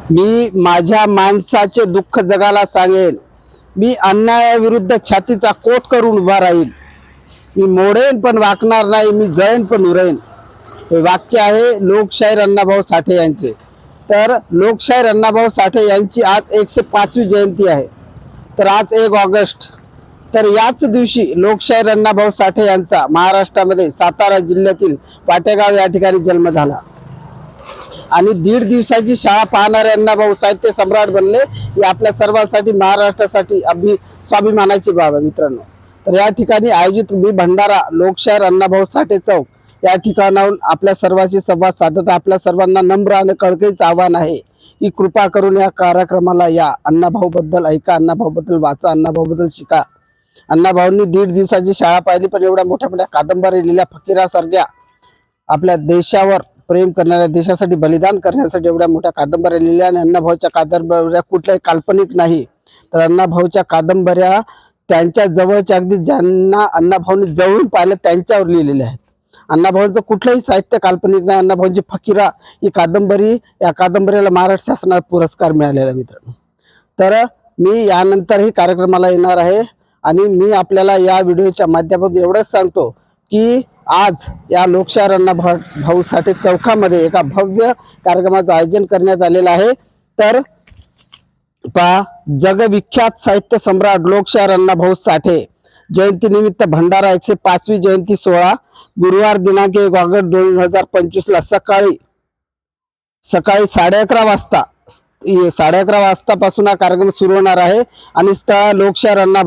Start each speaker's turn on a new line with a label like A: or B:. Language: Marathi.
A: मी माझ्या माणसाचे दुःख जगाला सांगेन। मी अन्यायाविरुद्ध छातीचा कोट करून उभा राहील। मी मोडेन पण वाकणार नाही, मी जळेन पण उरेन। हे वाक्य आहे लोकशाहीर अण्णाभाऊ साठे यांचे। तर लोकशाहीर अण्णाभाऊ साठे यांची आज 105वी जयंती आहे। तर आज 1 ऑगस्ट, तर याच दिवशी लोकशाहीर अण्णाभाऊ साठे यांचा महाराष्ट्रामध्ये सातारा जिल्ह्यातील पाटेगाव या ठिकाणी जन्म झाला आणि 1.5 दिवसाची शाळा पाहणारे अण्णाभाऊ साहित्य सम्राट बनले। ही आपल्या सर्वांसाठी, महाराष्ट्रासाठी स्वाभिमानाची बाब आहे मित्रांनो। तर या ठिकाणी आयोजित मी भंडारा लोकशाहीर अण्णाभाऊ साठे चौक या ठिकाणाहून आपल्या सर्वांशी संवाद साधत आपल्या सर्वांना नम्र आणि कळकळीचं आव्हान आहे की कृपा करून या कार्यक्रमाला या। अण्णाभाऊ बद्दल ऐका, अण्णाभाऊ बद्दल वाचा, अण्णाभाऊ बद्दल शिका। अण्णाभाऊंनी 1.5 दिवसाची शाळा पाहिली, पण एवढ्या मोठ्या मोठ्या कादंबऱ्या लिहिल्या। फकीरासारख्या आपल्या देशावर प्रेम करणाऱ्या, देशासाठी बलिदान करण्यासाठी एवढ्या मोठ्या कादंबऱ्या लिहिल्या। आणि अण्णाभाऊच्या कादंबऱ्या कुठल्याही काल्पनिक नाही, तर अण्णाभाऊच्या कादंबऱ्या त्यांच्या जवळच्या, अगदी ज्यांना अण्णाभाऊंनी जवळून पाहिलं त्यांच्यावर लिहिलेल्या आहेत। अण्णाभाऊंचं कुठलंही साहित्य काल्पनिक नाही। अण्णाभाऊंची फकीरा ही कादंबरी, या कादंबरीला महाराष्ट्र शासनाचा पुरस्कार मिळालेला मित्रांनो। तर मी यानंतरही कार्यक्रमाला येणार आहे आणि मी आपल्याला या व्हिडिओच्या माध्यमातून एवढंच सांगतो की आज या लोकशाहीर अण्णाभाऊ साठे चौकामध्ये एका भव्य कार्यक्रमाचं आयोजन करण्यात आलेलं आहे। तर पहा, जगविख्यात साहित्य सम्राट लोकशाहीर अण्णाभाऊ साठे जयंती निमित्त भंडारा 105वी जयंती सोहळा गुरुवार दिनांक 1 ऑगस्ट 2025 ला सकाळी 11:30 वाजता पासून हा कार्यक्रम सुरू होणार आहे आणि स्थळ लोकशाहीर अण्णाभाऊ